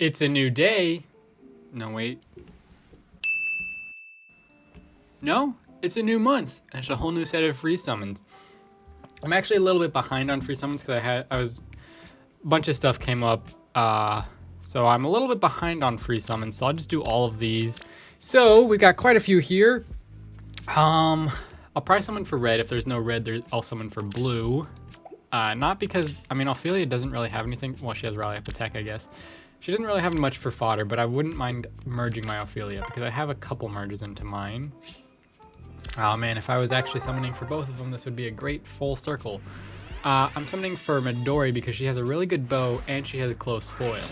It's a new day. No, wait. No, it's a new month. It's a whole new set of free summons. I'm actually a little bit behind on free summons because a bunch of stuff came up. So I'm a little bit behind on free summons. So I'll just do all of these. So we got quite a few here. I'll probably summon for red. If there's no red, I'll summon for blue. Not because, I mean, Ophelia doesn't really have anything. Well, she has Rally Up Attack, I guess. She doesn't really have much for fodder, but I wouldn't mind merging my Ophelia because I have a couple merges into mine. Oh man, if I was actually summoning for both of them, this would be a great full circle. I'm summoning for Midori because she has a really good bow and she has a close foil.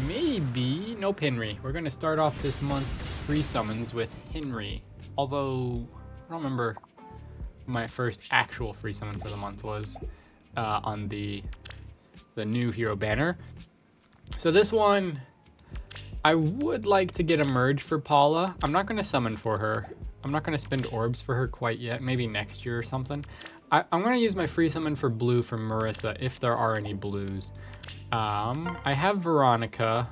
Maybe, nope, Henry. We're going to start off this month's free summons with Henry. Although, I don't remember my first actual free summon for the month was on the new hero banner. So this one, I would like to get a merge for Paula. I'm not going to summon for her. I'm not going to spend orbs for her quite yet. Maybe next year or something. I'm going to use my free summon for blue for Marissa, if there are any blues. I have Veronica,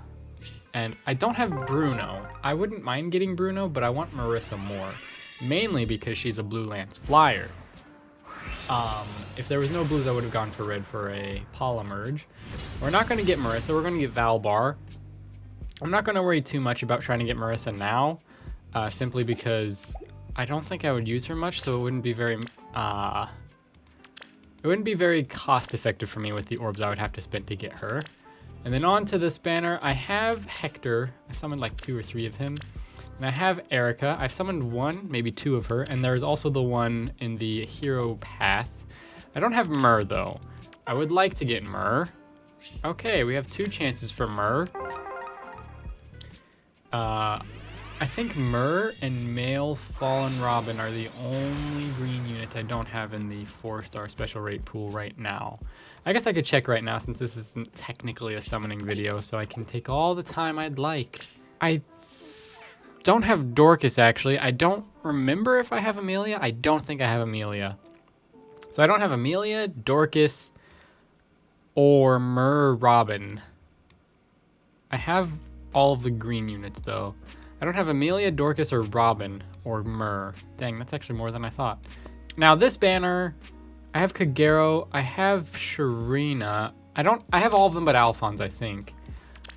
and I don't have Bruno. I wouldn't mind getting Bruno, but I want Marissa more. Mainly because she's a blue lance flyer. If there was no blues, I would have gone for red for a Paula merge. We're not going to get Marissa. We're going to get Valbar. I'm not going to worry too much about trying to get Marissa now, simply because I don't think I would use her much, so it wouldn't be very cost effective for me with the orbs I would have to spend to get her. And then on to this banner, I have Hector. I summoned like 2 or 3 of him. And I have Erica. I've summoned 1, maybe 2 of her, and there's also the one in the hero path. I don't have Myrrh though. I would like to get Myrrh. Okay, we have 2 chances for Myrrh. I think Myrrh and Male Fallen Robin are the only green units I don't have in the 4-star special rate pool right now. I guess I could check right now since this isn't technically a summoning video, so I can take all the time I'd like. I don't have Dorcas actually. I don't remember if I have Amelia. I don't think I have Amelia. So I don't have Amelia, Dorcas, or Myrrh Robin. I have all of the green units though. I don't have Amelia, Dorcas, or Robin, or Myrrh. Dang, that's actually more than I thought. Now this banner, I have Kagero, I have Sharina. I have all of them but Alphonse, I think.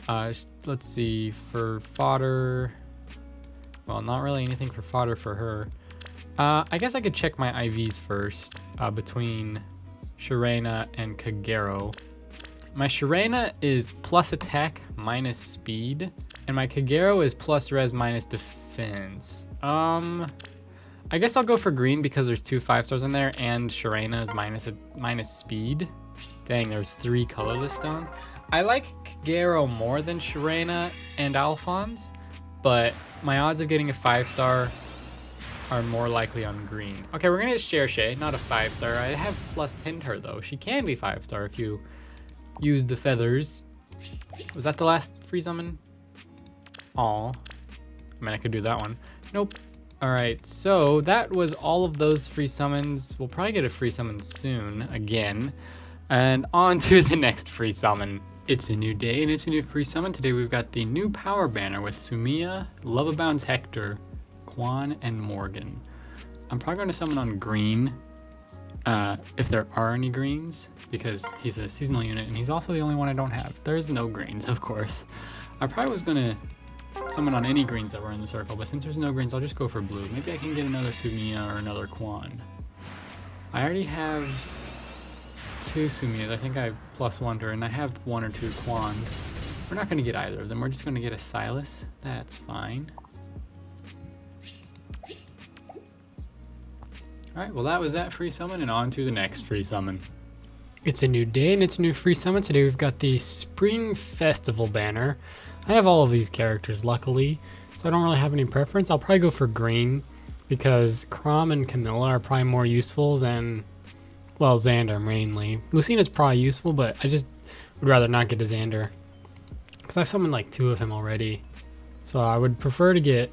Let's see, for fodder, well, not really anything for fodder for her. I guess I could check my IVs first, between Sharina and Kagero. My Sharina is plus attack minus speed, and my Kagero is plus res minus defense. I guess I'll go for green because there's 2 5-stars in there, and Sharina is minus speed. Dang, there's 3 colorless stones. I like Kagero more than Sharina and Alphonse, but my odds of getting a 5-star are more likely on green. Okay, we're gonna get Cherche, not a 5-star. I have plus 10 to her though. She can be 5-star if you use the feathers. Was that the last free summon? Aw. I mean, I could do that one. Nope. Alright, so that was all of those free summons. We'll probably get a free summon soon, again. And on to the next free summon. It's a new day and it's a new free summon. Today we've got the new power banner with Sumiya, Love Abounds Hector, Quan, and Morgan. I'm probably going to summon on green, if there are any greens, because he's a seasonal unit and he's also the only one I don't have. There's no greens, of course. I probably was going to summon on any greens that were in the circle, but since there's no greens, I'll just go for blue. Maybe I can get another Sumiya or another Quan. I already have 2 Sumiyas. I think I plus 1 to her, and I have 1 or 2 Quans. We're not going to get either of them. We're just going to get a Silas. That's fine. Alright, well that was that free summon, and on to the next free summon. It's a new day and it's a new free summon. Today we've got the Spring Festival banner. I have all of these characters, luckily, so I don't really have any preference. I'll probably go for green, because Chrom and Camilla are probably more useful than, well, Xander mainly. Lucina's probably useful, but I just would rather not get a Xander, because I've summoned like 2 of him already. So I would prefer to get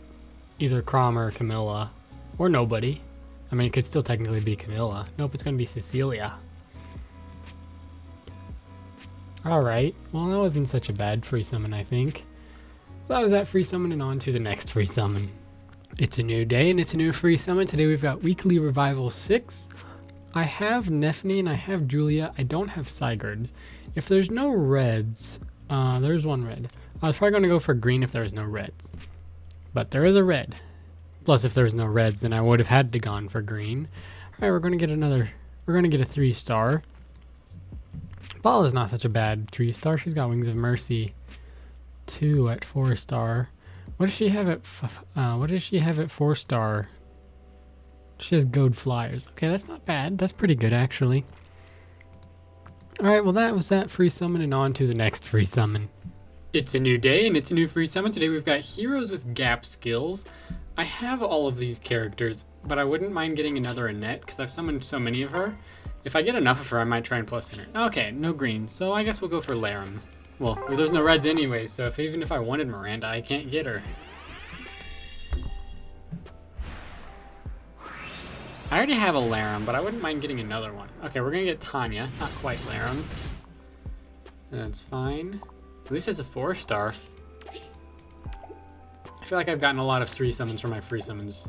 either Chrom or Camilla, or nobody. I mean, it could still technically be Camilla. Nope, it's going to be Cecilia. Alright, well that wasn't such a bad free summon, I think. That was that free summon, and on to the next free summon. It's a new day and it's a new free summon. Today we've got Weekly Revival 6. I have Nephne and I have Julia. I don't have Sigurd. If there's no reds, there's one red. I was probably going to go for green if there's no reds. But there is a red. Plus if there's no reds, then I would have had to gone for green. Alright, we're going to get a 3-star. Ball is not such a bad 3-star. She's got Wings of Mercy 2 at 4-star. What does she have at 4-star? She has Goad Flyers. Okay, that's not bad. That's pretty good actually. Alright, well that was that free summon, and on to the next free summon. It's a new day and it's a new free summon. Today we've got heroes with gap skills. I have all of these characters, but I wouldn't mind getting another Annette because I've summoned so many of her. If I get enough of her, I might try and plus in her. Okay, no green, so I guess we'll go for Laram. Well, there's no reds anyways, so even if I wanted Miranda, I can't get her. I already have a Laram, but I wouldn't mind getting another one. Okay, we're gonna get Tanya, not quite Laram. That's fine. At least it's a 4-star. I feel like I've gotten a lot of 3 summons for my free summons.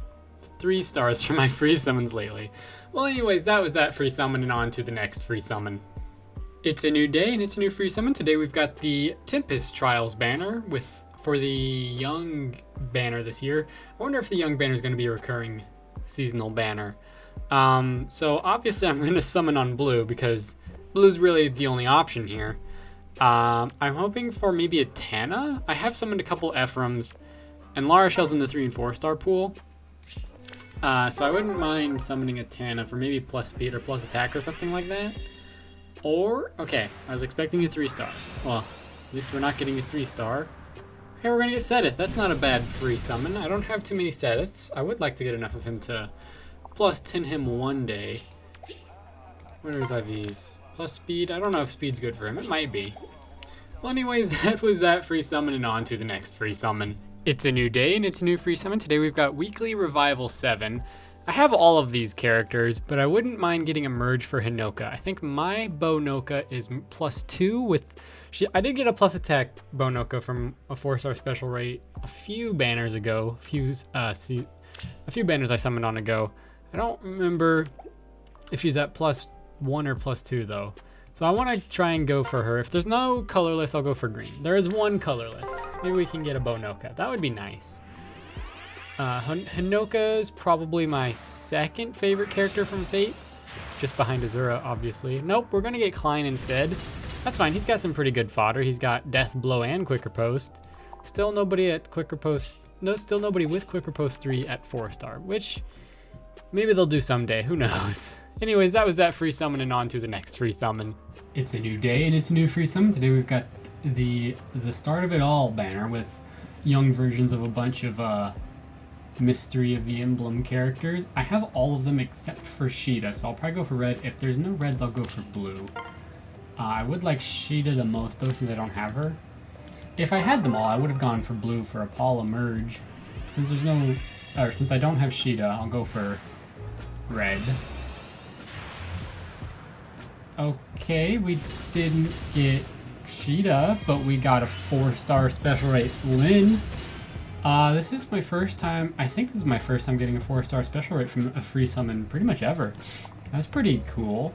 3 stars for my free summons lately. Well, anyways, that was that free summon, and on to the next free summon. It's a new day and it's a new free summon. Today we've got the Tempest Trials banner for the Young banner this year. I wonder if the Young banner is going to be a recurring seasonal banner. So obviously I'm going to summon on blue because blue's really the only option here. I'm hoping for maybe a Tana. I have summoned a couple Ephraims, and Lara Shell's in the 3 and 4-star pool. So I wouldn't mind summoning a Tana for maybe plus speed or plus attack or something like that. Or, okay, I was expecting a 3-star. Well, at least we're not getting a 3-star. Okay, we're gonna get Sedith. That's not a bad free summon. I don't have too many Sediths. I would like to get enough of him to plus 10 him one day. Where's IVs? Plus speed? I don't know if speed's good for him. It might be. Well, anyways, that was that free summon, and on to the next free summon. It's a new day and it's a new free summon. Today we've got Weekly Revival 7. I have all of these characters, but I wouldn't mind getting a merge for Hinoka. I think my Bonoka is plus 2 with... I did get a plus attack Bonoka from a 4-star special rate a few banners ago. A few banners I summoned on ago. I don't remember if she's at plus 1 or plus 2 though. So I want to try and go for her. If there's no colorless, I'll go for green. There is one colorless. Maybe we can get a Bonoka. That would be nice. Hinoka is probably my second favorite character from Fates, just behind Azura, obviously. Nope, we're gonna get Klein instead. That's fine, he's got some pretty good fodder. He's got Death Blow and Quicker Post. Still nobody at Quicker Post, still nobody with Quicker Post 3 at 4-star, which maybe they'll do someday, who knows. Anyways, that was that free summon, and on to the next free summon. It's a new day and it's a new free summon. Today we've got the Start of It All banner with young versions of a bunch of Mystery of the Emblem characters. I have all of them except for Sheeta, so I'll probably go for red. If there's no reds, I'll go for blue. I would like Sheeta the most though, since I don't have her. If I had them all, I would have gone for blue for a Paula merge. Since I don't have Sheeta, I'll go for red. Okay, we didn't get Sheeta, but we got a 4-star special rate Lynn. This is my first time, I think this is my first time getting a 4-star special rate from a free summon pretty much ever. That's pretty cool.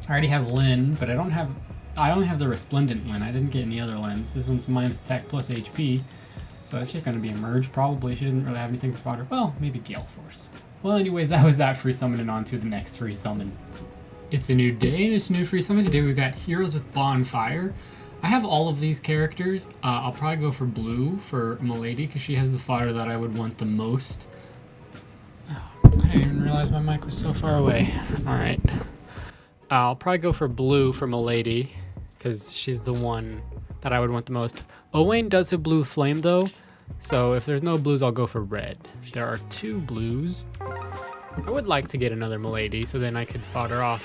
I already have Lynn, but I only have the Resplendent Lynn. I didn't get any other Lyns. This one's minus attack plus HP, so it's just going to be a merge probably. She doesn't really have anything for fodder. Well, maybe Gale Force. Well, anyways, that was that free summon, and on to the next free summon. It's a new day and it's a new free summon. Today we've got Heroes with Bonfire. I have all of these characters. I'll probably go for blue for Milady because she has the fodder that I would want the most. Oh, I didn't even realize my mic was so far away. Alright. I'll probably go for blue for Milady because she's the one that I would want the most. Owain does have blue flame though, so if there's no blues, I'll go for red. There are 2 blues. I would like to get another Milady, so then I could fodder off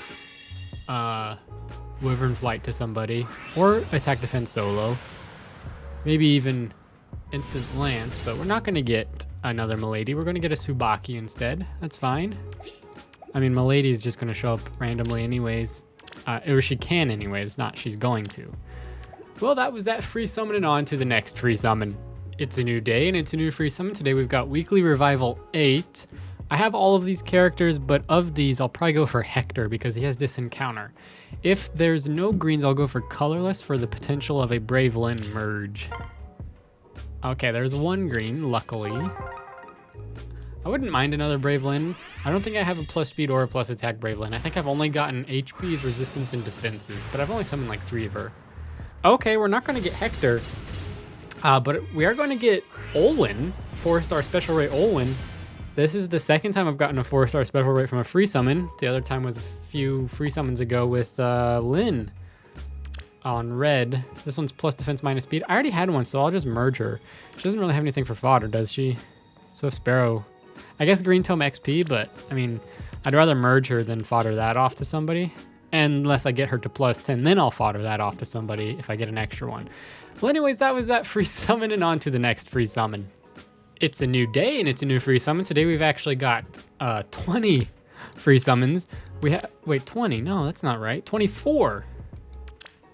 Wyvern Flight to somebody, or attack defense solo. Maybe even instant lance, but we're not going to get another Milady. We're going to get a Tsubaki instead. That's fine. I mean, Milady is just going to show up randomly anyways. Or she can anyways, not she's going to. Well, that was that free summon, and on to the next free summon. It's a new day and it's a new free summon. Today we've got Weekly Revival 8. I have all of these characters, but of these, I'll probably go for Hector because he has Disencounter. If there's no greens, I'll go for Colorless for the potential of a Brave Lyn merge. Okay, there's one green, luckily. I wouldn't mind another Brave Lyn. I don't think I have a plus speed or a plus attack Brave Lyn. I think I've only gotten HPs, resistance, and defenses, but I've only summoned like 3 of her. Okay, we're not going to get Hector, but we are going to get Olwen, 4-star special rate Olwen. This is the second time I've gotten a 4-star special rate from a free summon. The other time was a few free summons ago with Lyn on red. This one's plus defense minus speed. I already had one, so I'll just merge her. She doesn't really have anything for fodder, does she? Swift Sparrow. I guess Green Tome XP, but I mean, I'd rather merge her than fodder that off to somebody. Unless I get her to plus 10, then I'll fodder that off to somebody if I get an extra one. Well, anyways, that was that free summon, and on to the next free summon. It's a new day and it's a new free summon. Today we've actually got 20 free summons. We have, wait, 20? No, that's not right. 24.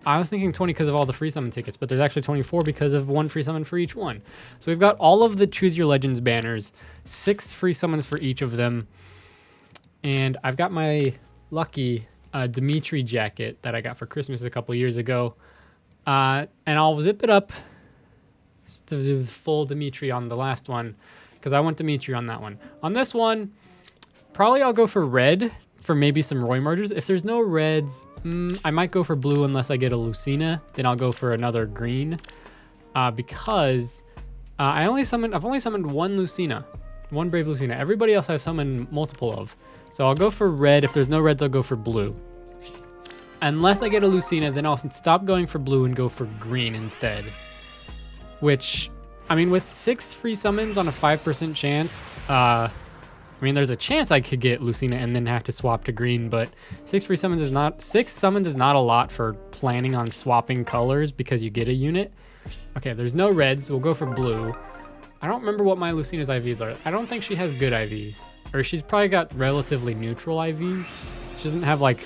I was thinking 20 because of all the free summon tickets, but there's actually 24 because of one free summon for each one. So we've got all of the Choose Your Legends banners, 6 free summons for each of them. And I've got my lucky Dimitri jacket that I got for Christmas a couple years ago. And I'll zip it up to do full Dimitri on the last one because I want Dimitri on that one. On this one, probably I'll go for red for maybe some Roy mergers. If there's no reds, I might go for blue unless I get a Lucina. Then I'll go for another green because I've only summoned one Lucina, one Brave Lucina. Everybody else I've summoned multiple of. So I'll go for red. If there's no reds, I'll go for blue. Unless I get a Lucina, then I'll stop going for blue and go for green instead. Which, I mean, with 6 free summons on a 5% chance, I mean, there's a chance I could get Lucina and then have to swap to green, but 6 summons is not a lot for planning on swapping colors because you get a unit. Okay, there's no reds, so we'll go for blue. I don't remember what my Lucina's IVs are. I don't think she has good IVs. Or she's probably got relatively neutral IVs. She doesn't have like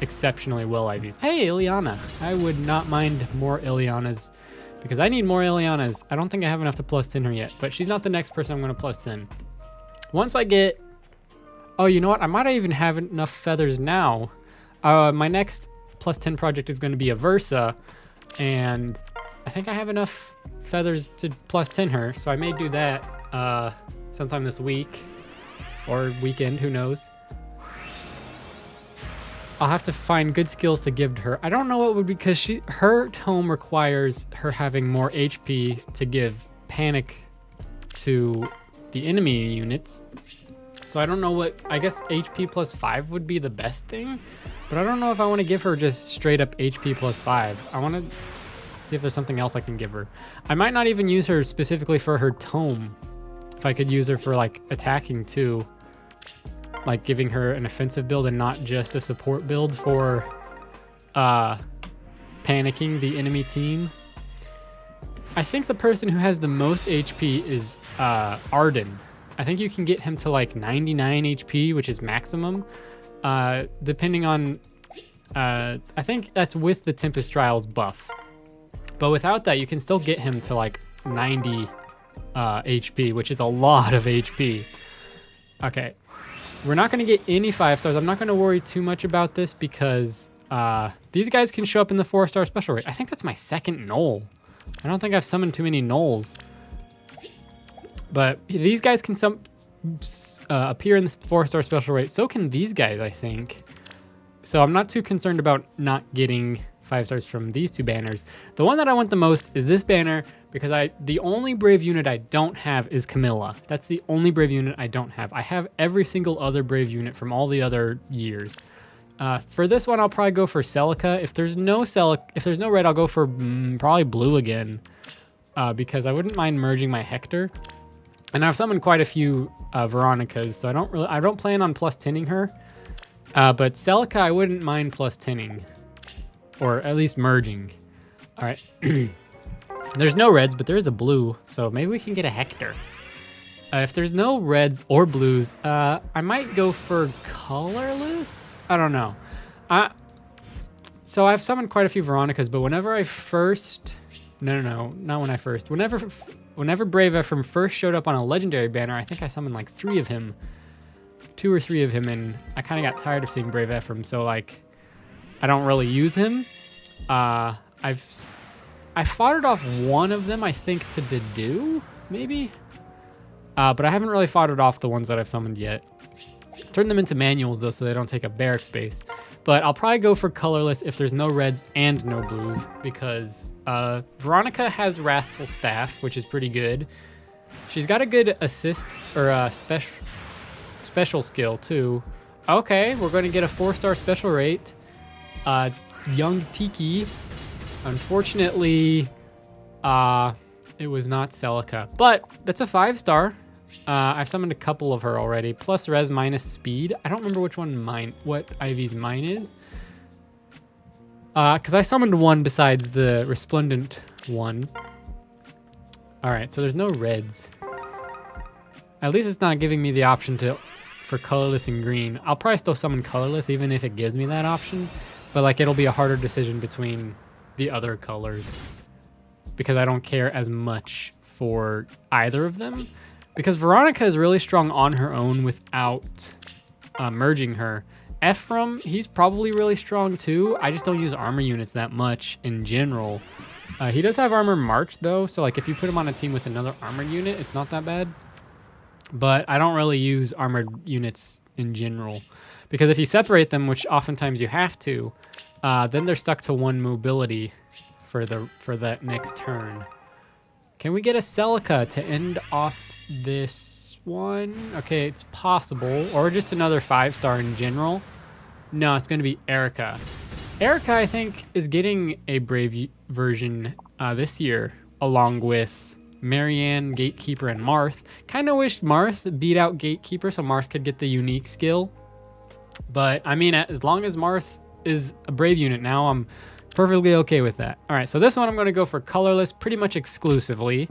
exceptionally well IVs. Hey, Ileana. I would not mind more Ileanas because I need more Ileanas. I don't think I have enough to plus 10 her yet, but she's not the next person I'm going to plus 10. Once I get... Oh, you know what? I might even have enough feathers now. My next plus 10 project is going to be a Versa, and I think I have enough feathers to plus 10 her, so I may do that sometime this week or weekend, who knows. I'll have to find good skills to give to her. I don't know what would be, because her tome requires her having more HP to give panic to the enemy units. So I don't know what, I guess HP plus 5 would be the best thing, but I don't know if I want to give her just straight up HP plus 5. I want to see if there's something else I can give her. I might not even use her specifically for her tome. If I could use her for like attacking too. Like giving her an offensive build and not just a support build for panicking the enemy team. I think the person who has the most HP is Arden. I think you can get him to like 99 HP, which is maximum. Depending on... I think that's with the Tempest Trials buff. But without that, you can still get him to like 90 HP, which is a lot of HP. Okay. We're not going to get any 5 stars. I'm not going to worry too much about this because these guys can show up in the 4-star special rate. I think that's my second Knoll. I don't think I've summoned too many Knolls. But these guys can appear in the 4-star special rate. So can these guys, I think. So I'm not too concerned about not getting 5 stars from these 2 banners. The one that I want the most is this banner because the only Brave unit I don't have is Camilla. That's the only Brave unit I don't have. I have every single other Brave unit from all the other years. For this one, I'll probably go for Celica. If there's no red, I'll go for probably blue again because I wouldn't mind merging my Hector. And I've summoned quite a few Veronicas, so I don't plan on plus 10ing her. But Celica, I wouldn't mind plus 10ing. Or at least merging. Alright. There's no reds, but there is a blue, so maybe we can get a Hector. If there's no reds or blues, I might go for colorless? I don't know. So I've summoned quite a few Veronicas, but whenever I first... No, not when I first. Whenever Brave Ephraim first showed up on a legendary banner, I think I summoned like 3 of him. 2 or 3 of him, and I kind of got tired of seeing Brave Ephraim, so like, I don't really use him. I fought off one of them, I think, to Dedu, maybe? But I haven't really fought off the ones that I've summoned yet. Turn them into manuals, though, so they don't take up barrack space. But I'll probably go for colorless if there's no reds and no blues, because Veronica has Wrathful Staff, which is pretty good. She's got a good assists, or special skill, too. Okay, we're going to get a 4-star special rate. Young Tiki. Unfortunately, it was not Celica, but that's a 5-star. I've summoned a couple of her already, plus res minus speed. I don't remember which one what Ivy's mine is. Because I summoned one besides the Resplendent one. Alright, so there's no reds. At least it's not giving me the option for colorless and green. I'll probably still summon colorless even if it gives me that option. But like, it'll be a harder decision between the other colors. Because I don't care as much for either of them. Because Veronica is really strong on her own without merging her. Ephraim, he's probably really strong too. I just don't use armor units that much in general. He does have armor march though, so like if you put him on a team with another armored unit, it's not that bad. But I don't really use armored units in general. Because if you separate them, which oftentimes you have to, then they're stuck to 1 mobility for that next turn. Can we get a Celica to end off this one? Okay, it's possible. Or just another 5-star in general. No, it's going to be Erica. Erica, I think, is getting a Brave version this year, along with Marianne, Gatekeeper, and Marth. Kind of wished Marth beat out Gatekeeper so Marth could get the unique skill. But, I mean, as long as Marth is a Brave unit now, I'm perfectly okay with that. All right, so this one I'm going to go for colorless pretty much exclusively.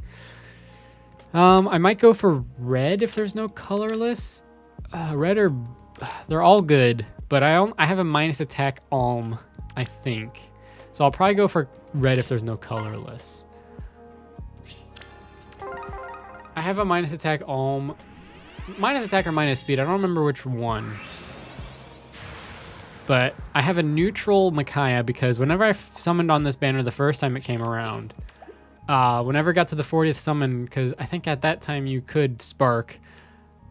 I might go for red if there's no colorless. Red or... They're all good, but I have a minus attack Alm, I think. So I'll probably go for red if there's no colorless. I have a minus attack Alm. Minus attack or minus speed. I don't remember which one. But I have a neutral Micaiah because whenever I summoned on this banner the first time it came around, whenever it got to the 40th summon, because I think at that time you could spark,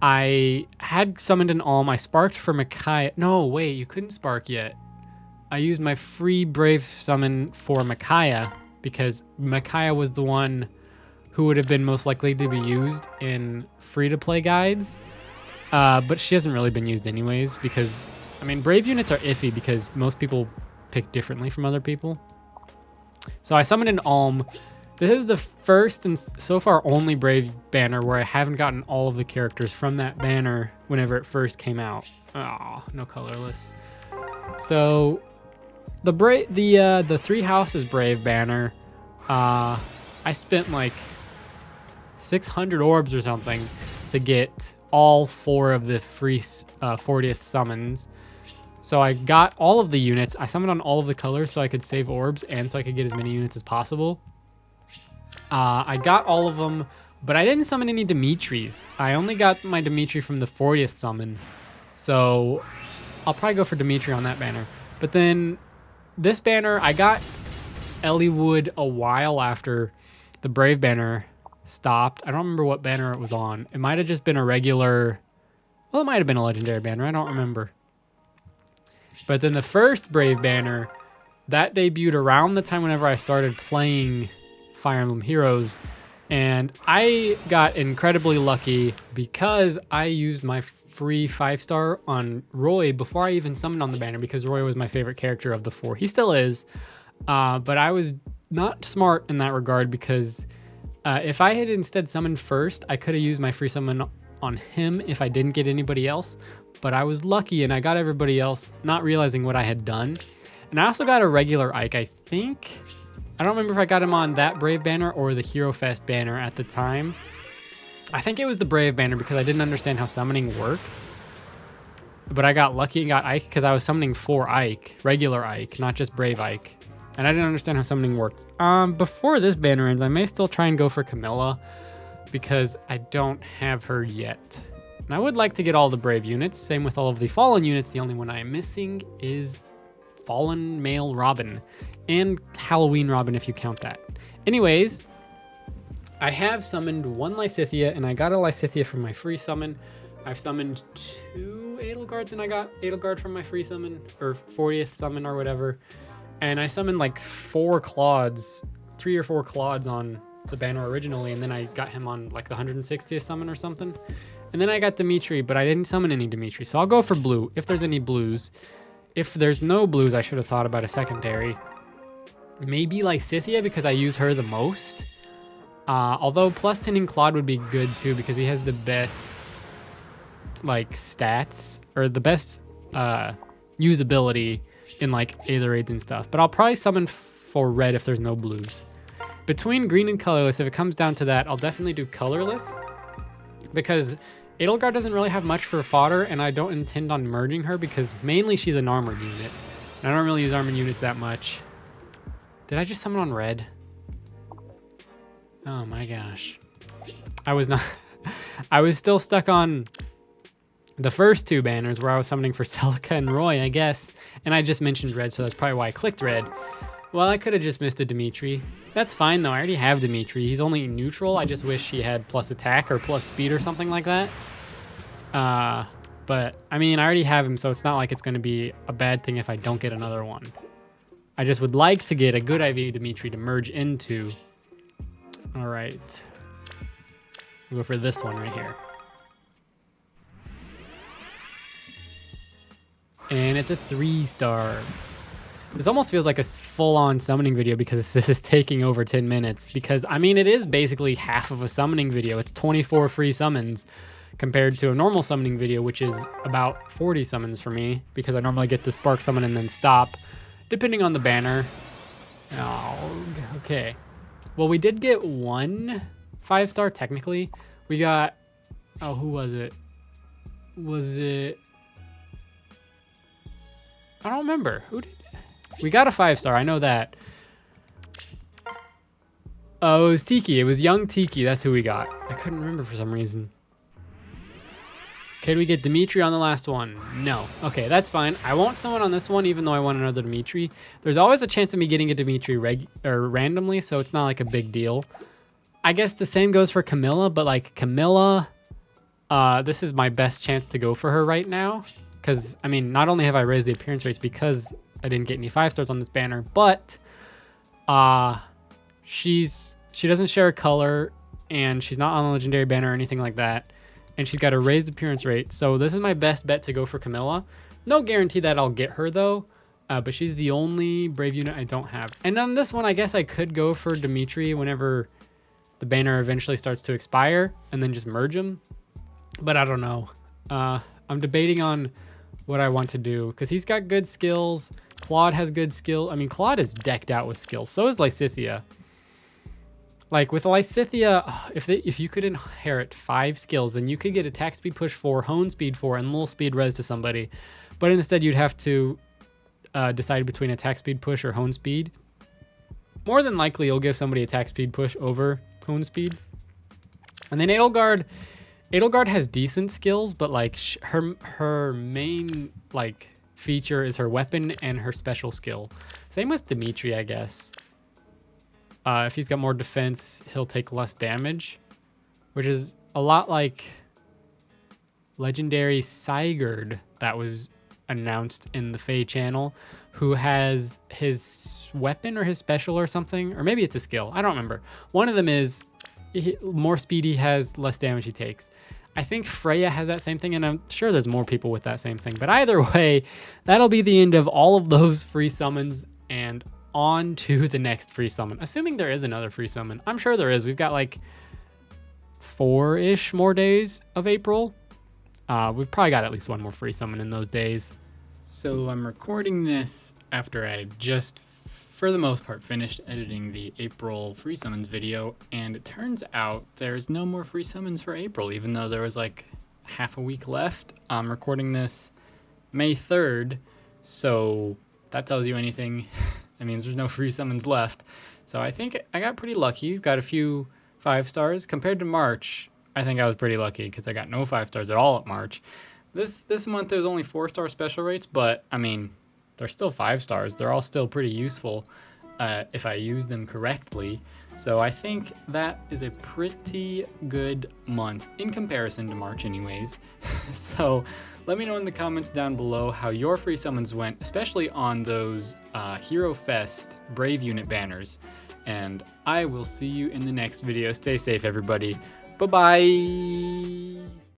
I had summoned an Alm. I sparked for Micaiah. No, wait, you couldn't spark yet. I used my free Brave summon for Micaiah because Micaiah was the one who would have been most likely to be used in free-to-play guides. But she hasn't really been used anyways because, I mean, Brave units are iffy because most people pick differently from other people. So I summoned an Alm. This is the first and so far only Brave banner where I haven't gotten all of the characters from that banner whenever it first came out. Oh, no colorless. So the 3 houses Brave banner, I spent like 600 orbs or something to get all 4 of the free 40th summons. So I got all of the units. I summoned on all of the colors so I could save orbs and so I could get as many units as possible. I got all of them, but I didn't summon any Dimitris. I only got my Dimitri from the 40th summon. So I'll probably go for Dimitri on that banner. But then this banner, I got Elliewood a while after the Brave banner stopped. I don't remember what banner it was on. It might have just been a regular... Well, it might have been a legendary banner. I don't remember. But then the first Brave banner, that debuted around the time whenever I started playing Fire Emblem Heroes. And I got incredibly lucky because I used my free 5-star on Roy before I even summoned on the banner because Roy was my favorite character of the 4. He still is. But I was not smart in that regard because if I had instead summoned first, I could have used my free summon on him if I didn't get anybody else. But I was lucky and I got everybody else, not realizing what I had done. And I also got a regular Ike, I think. I don't remember if I got him on that Brave banner or the Hero Fest banner at the time. I think it was the Brave banner because I didn't understand how summoning worked. but I got lucky and got Ike because I was summoning 4 Ike, regular Ike, not just Brave Ike. And I didn't understand how summoning worked. Before this banner ends, I may still try and go for Camilla because I don't have her yet. And I would like to get all the Brave units. Same with all of the Fallen units. The only one I am missing is Fallen Male Robin and Halloween Robin if you count that. Anyways, I have summoned 1 Lysithea and I got a Lysithea from my free summon. I've summoned 2 Edelgards and I got Edelgard from my free summon or 40th summon or whatever. And I summoned like 4 Claudes, 3 or 4 Claudes on the banner originally, and then I got him on like the 160th summon or something. And then I got Dimitri, but I didn't summon any Dimitri, so I'll go for blue if there's any blues. If there's no blues, I should have thought about a secondary. Maybe Lysithea because I use her the most. Although plus 10 in Claude would be good too because he has the best like stats or the best usability in like Aether Raids and stuff. But I'll probably summon for red if there's no blues. Between green and colorless, if it comes down to that, I'll definitely do colorless because Edelgard doesn't really have much for fodder and I don't intend on merging her because mainly she's an armored unit. And I don't really use armored units that much. Did I just summon on red? Oh my gosh. I was not... I was still stuck on the first 2 banners where I was summoning for Celica and Roy, I guess. And I just mentioned red, so that's probably why I clicked red. Well, I could have just missed a Dimitri. That's fine, though. I already have Dimitri. He's only neutral. I just wish he had plus attack or plus speed or something like that. But, I mean, I already have him, so it's not like it's going to be a bad thing if I don't get another one. I just would like to get a good IV Dimitri to merge into. All right. We'll go for this one right here. And it's a 3-star. This almost feels like a full-on summoning video because this is taking over 10 minutes. Because, I mean, it is basically half of a summoning video. It's 24 free summons compared to a normal summoning video, which is about 40 summons for me. Because I normally get the spark summon and then stop, depending on the banner. Oh, okay. Well, we did get 1 5-star technically. We got... Oh, who was it? Was it... I don't remember. Who did... We got a 5-star. I know that. Oh, it was Tiki. It was young Tiki. That's who we got. I couldn't remember for some reason. Can we get Dimitri on the last one? No. Okay, that's fine. I won't summon on this one, even though I want another Dimitri. There's always a chance of me getting a Dimitri randomly, so it's not like a big deal. I guess the same goes for Camilla, but like Camilla, this is my best chance to go for her right now. Because, I mean, not only have I raised the appearance rates because I didn't get any 5-stars on this banner, but she doesn't share a color, and she's not on a legendary banner or anything like that. And she's got a raised appearance rate. So this is my best bet to go for Camilla. No guarantee that I'll get her, though. But she's the only Brave unit I don't have. And on this one, I guess I could go for Dimitri whenever the banner eventually starts to expire. And then just merge them. But I don't know. I'm debating on what I want to do. Because he's got good skills. Claude has good skill. I mean, Claude is decked out with skills. So is Lysithea. Like with Lysithea, if you could inherit 5 skills, then you could get attack speed push 4, hone speed 4, and little speed res to somebody. But instead, you'd have to decide between attack speed push or hone speed. More than likely, you'll give somebody attack speed push over hone speed. And then Edelgard has decent skills, but like her main like feature is her weapon and her special skill. Same with Dimitri, I guess. If he's got more defense, he'll take less damage, which is a lot like legendary Sigurd that was announced in the Fae channel, who has his weapon or his special or something, or maybe it's a skill. I don't remember. One of them is more speed he has, less damage he takes. I think Freya has that same thing, and I'm sure there's more people with that same thing. But either way, that'll be the end of all of those free summons, and on to the next free summon. Assuming there is another free summon. I'm sure there is. We've got like 4-ish more days of April. We've probably got at least one more free summon in those days. So I'm recording this after I just, for the most part, finished editing the April free summons video, and it turns out there's no more free summons for April, even though there was like half a week left. I'm recording this May 3rd, so that tells you anything. That means there's no free summons left. So I think I got pretty lucky. Got a few 5 stars. Compared to March, I think I was pretty lucky because I got no 5 stars at all at March. This month there's only 4-star special rates, but I mean, they're still 5 stars. They're all still pretty useful if I use them correctly. So I think that is a pretty good month in comparison to March anyways. So let me know in the comments down below how your free summons went, especially on those Hero Fest Brave unit banners. And I will see you in the next video. Stay safe, everybody. Bye-bye!